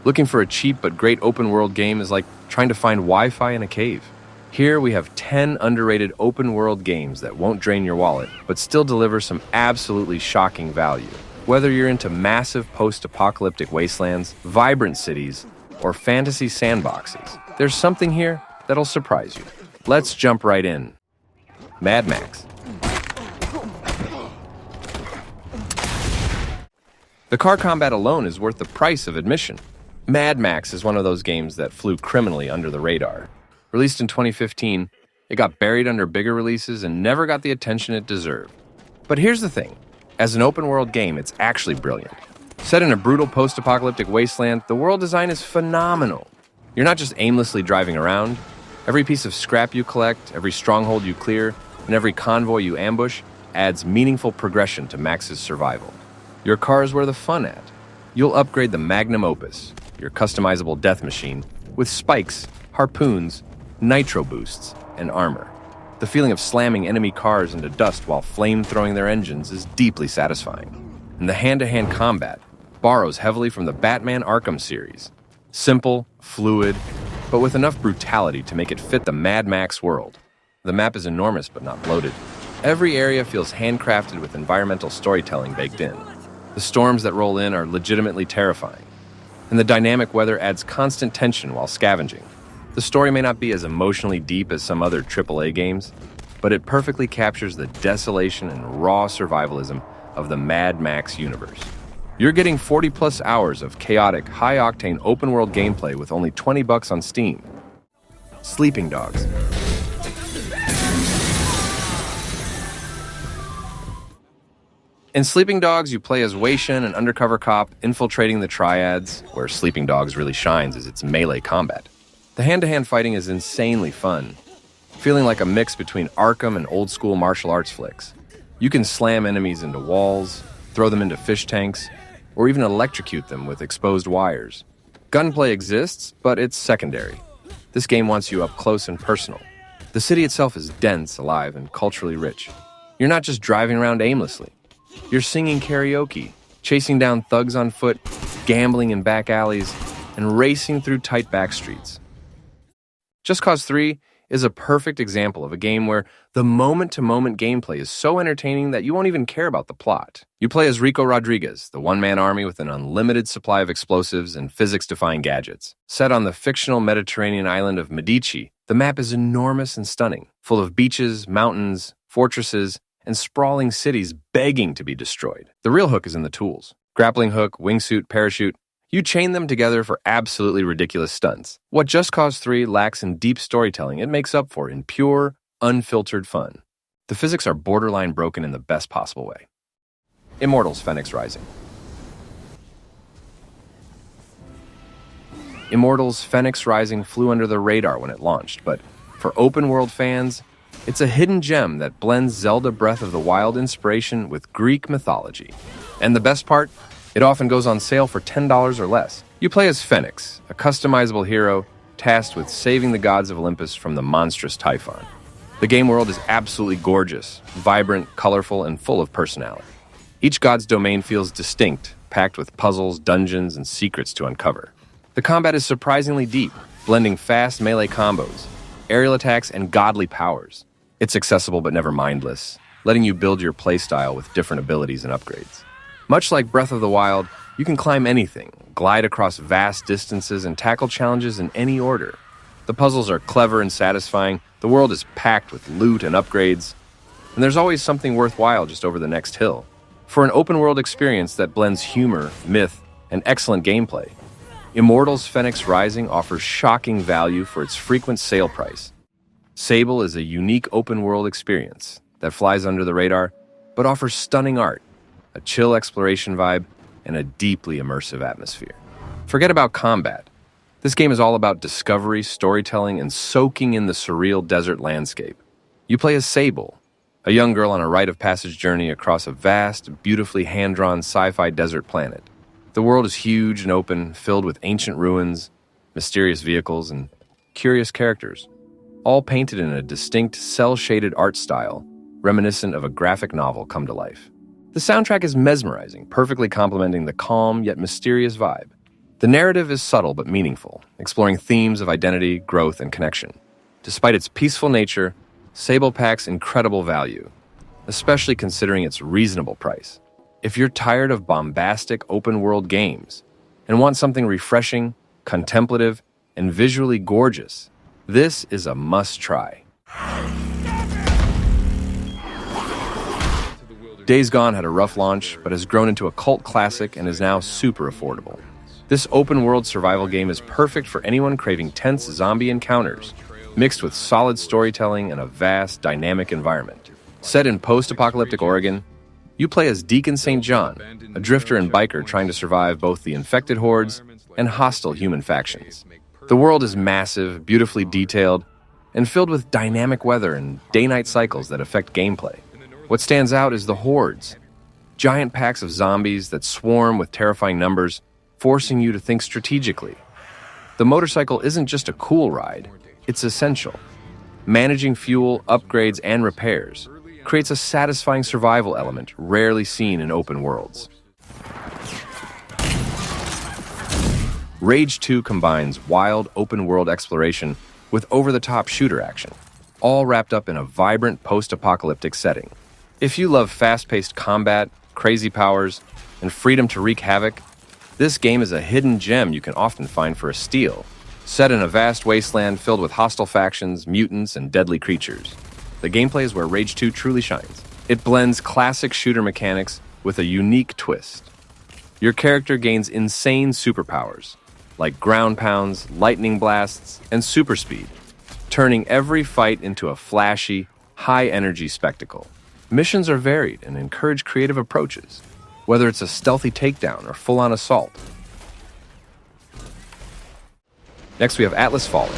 Looking for a cheap but great open-world game is like trying to find Wi-Fi in a cave. Here we have 10 underrated open-world games that won't drain your wallet, but still deliver some absolutely shocking value. Whether you're into massive post-apocalyptic wastelands, vibrant cities, or fantasy sandboxes, there's something here that'll surprise you. Let's jump right in. Mad Max. The car combat alone is worth the price of admission. Mad Max is one of those games that flew criminally under the radar. Released in 2015, it got buried under bigger releases and never got the attention it deserved. But here's the thing. As an open-world game, it's actually brilliant. Set in a brutal post-apocalyptic wasteland, the world design is phenomenal. You're not just aimlessly driving around. Every piece of scrap you collect, every stronghold you clear, and every convoy you ambush adds meaningful progression to Max's survival. Your car is where the fun at. You'll upgrade the Magnum Opus, your customizable death machine, with spikes, harpoons, nitro boosts, and armor. The feeling of slamming enemy cars into dust while flame-throwing their engines is deeply satisfying. And the hand-to-hand combat borrows heavily from the Batman Arkham series. Simple, fluid, but with enough brutality to make it fit the Mad Max world. The map is enormous but not bloated. Every area feels handcrafted with environmental storytelling baked in. The storms that roll in are legitimately terrifying, and the dynamic weather adds constant tension while scavenging. The story may not be as emotionally deep as some other AAA games, but it perfectly captures the desolation and raw survivalism of the Mad Max universe. You're getting 40-plus hours of chaotic, high-octane open-world gameplay with only $20 on Steam. Sleeping Dogs. In Sleeping Dogs, you play as Wei Shen, an undercover cop infiltrating the Triads. Where Sleeping Dogs really shines is its melee combat. The hand-to-hand fighting is insanely fun, feeling like a mix between Arkham and old-school martial arts flicks. You can slam enemies into walls, throw them into fish tanks, or even electrocute them with exposed wires. Gunplay exists, but it's secondary. This game wants you up close and personal. The city itself is dense, alive, and culturally rich. You're not just driving around aimlessly. You're singing karaoke, chasing down thugs on foot, gambling in back alleys, and racing through tight back streets. Just Cause 3 is a perfect example of a game where the moment-to-moment gameplay is so entertaining that you won't even care about the plot. You play as Rico Rodriguez, the one-man army with an unlimited supply of explosives and physics-defying gadgets. Set on the fictional Mediterranean island of Medici, the map is enormous and stunning, full of beaches, mountains, fortresses, and sprawling cities begging to be destroyed. The real hook is in the tools. Grappling hook, wingsuit, parachute. You chain them together for absolutely ridiculous stunts. What Just Cause 3 lacks in deep storytelling, it makes up for in pure, unfiltered fun. The physics are borderline broken in the best possible way. Immortals Fenyx Rising. Immortals Fenyx Rising flew under the radar when it launched, but for open-world fans, it's a hidden gem that blends Zelda Breath of the Wild inspiration with Greek mythology. And the best part? It often goes on sale for $10 or less. You play as Fenyx, a customizable hero tasked with saving the gods of Olympus from the monstrous Typhon. The game world is absolutely gorgeous, vibrant, colorful, and full of personality. Each god's domain feels distinct, packed with puzzles, dungeons, and secrets to uncover. The combat is surprisingly deep, blending fast melee combos, aerial attacks, and godly powers. It's accessible but never mindless, letting you build your playstyle with different abilities and upgrades. Much like Breath of the Wild, you can climb anything, glide across vast distances, and tackle challenges in any order. The puzzles are clever and satisfying, the world is packed with loot and upgrades, and there's always something worthwhile just over the next hill. For an open-world experience that blends humor, myth, and excellent gameplay, Immortals Fenyx Rising offers shocking value for its frequent sale price. Sable is a unique open-world experience that flies under the radar, but offers stunning art, a chill exploration vibe, and a deeply immersive atmosphere. Forget about combat. This game is all about discovery, storytelling, and soaking in the surreal desert landscape. You play as Sable, a young girl on a rite of passage journey across a vast, beautifully hand-drawn sci-fi desert planet. The world is huge and open, filled with ancient ruins, mysterious vehicles, and curious characters, all painted in a distinct, cel-shaded art style, reminiscent of a graphic novel come to life. The soundtrack is mesmerizing, perfectly complementing the calm yet mysterious vibe. The narrative is subtle but meaningful, exploring themes of identity, growth, and connection. Despite its peaceful nature, Sable packs incredible value, especially considering its reasonable price. If you're tired of bombastic open-world games and want something refreshing, contemplative, and visually gorgeous, this is a must-try. Days Gone had a rough launch, but has grown into a cult classic and is now super affordable. This open-world survival game is perfect for anyone craving tense zombie encounters, mixed with solid storytelling and a vast, dynamic environment. Set in post-apocalyptic Oregon, you play as Deacon St. John, a drifter and biker trying to survive both the infected hordes and hostile human factions. The world is massive, beautifully detailed, and filled with dynamic weather and day-night cycles that affect gameplay. What stands out is the hordes, giant packs of zombies that swarm with terrifying numbers, forcing you to think strategically. The motorcycle isn't just a cool ride, it's essential. Managing fuel, upgrades, and repairs creates a satisfying survival element rarely seen in open worlds. Rage 2 combines wild open-world exploration with over-the-top shooter action, all wrapped up in a vibrant post-apocalyptic setting. If you love fast-paced combat, crazy powers, and freedom to wreak havoc, this game is a hidden gem you can often find for a steal, set in a vast wasteland filled with hostile factions, mutants, and deadly creatures. The gameplay is where Rage 2 truly shines. It blends classic shooter mechanics with a unique twist. Your character gains insane superpowers, like ground pounds, lightning blasts, and super speed, turning every fight into a flashy, high-energy spectacle. Missions are varied and encourage creative approaches, whether it's a stealthy takedown or full-on assault. Next, we have Atlas Fallen.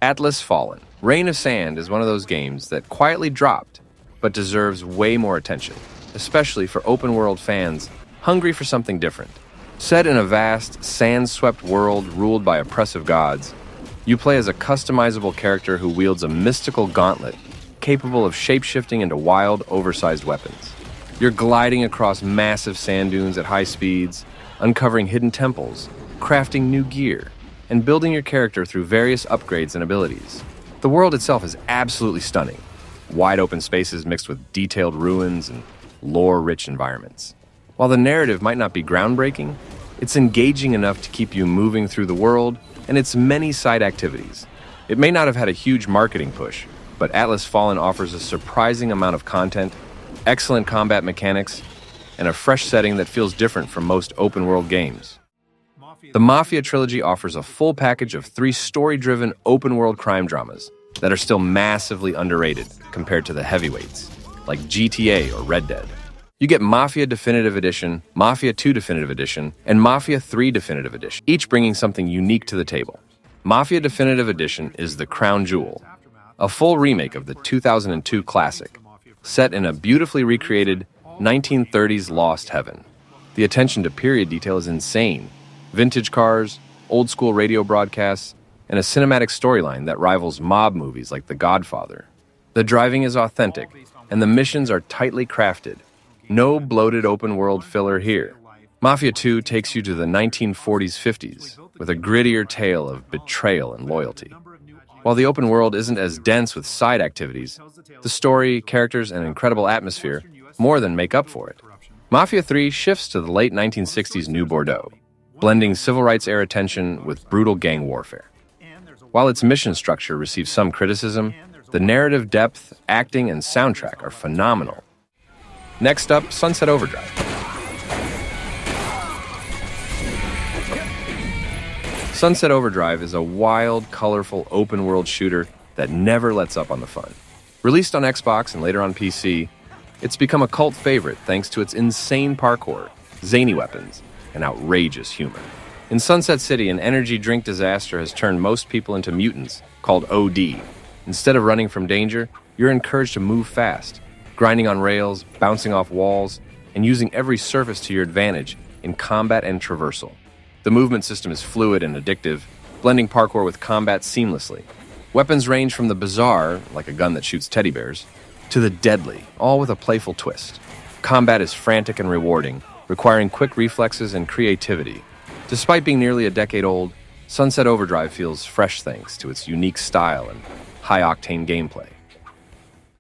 Atlas Fallen. Reign of Sand is one of those games that quietly dropped, but deserves way more attention, especially for open-world fans hungry for something different. Set in a vast, sand-swept world ruled by oppressive gods, you play as a customizable character who wields a mystical gauntlet capable of shape-shifting into wild, oversized weapons. You're gliding across massive sand dunes at high speeds, uncovering hidden temples, crafting new gear, and building your character through various upgrades and abilities. The world itself is absolutely stunning. Wide open spaces mixed with detailed ruins and lore-rich environments. While the narrative might not be groundbreaking, it's engaging enough to keep you moving through the world and its many side activities. It may not have had a huge marketing push, but Atlas Fallen offers a surprising amount of content, excellent combat mechanics, and a fresh setting that feels different from most open-world games. The Mafia trilogy offers a full package of 3 story-driven open-world crime dramas that are still massively underrated compared to the heavyweights, like GTA or Red Dead. You get Mafia Definitive Edition, Mafia 2 Definitive Edition, and Mafia 3 Definitive Edition, each bringing something unique to the table. Mafia Definitive Edition is the crown jewel, a full remake of the 2002 classic, set in a beautifully recreated 1930s Lost Heaven. The attention to period detail is insane. Vintage cars, old-school radio broadcasts, and a cinematic storyline that rivals mob movies like The Godfather. The driving is authentic, and the missions are tightly crafted. No bloated open-world filler here. Mafia 2 takes you to the 1940s-50s, with a grittier tale of betrayal and loyalty. While the open world isn't as dense with side activities, the story, characters, and incredible atmosphere more than make up for it. Mafia 3 shifts to the late 1960s New Bordeaux, blending civil rights-era tension with brutal gang warfare. While its mission structure receives some criticism, the narrative depth, acting, and soundtrack are phenomenal. Next up, Sunset Overdrive. Sunset Overdrive is a wild, colorful, open-world shooter that never lets up on the fun. Released on Xbox and later on PC, it's become a cult favorite thanks to its insane parkour, zany weapons, and outrageous humor. In Sunset City, an energy drink disaster has turned most people into mutants, called OD. Instead of running from danger, you're encouraged to move fast, grinding on rails, bouncing off walls, and using every surface to your advantage in combat and traversal. The movement system is fluid and addictive, blending parkour with combat seamlessly. Weapons range from the bizarre, like a gun that shoots teddy bears, to the deadly, all with a playful twist. Combat is frantic and rewarding, requiring quick reflexes and creativity. Despite being nearly a decade old, Sunset Overdrive feels fresh thanks to its unique style and high-octane gameplay.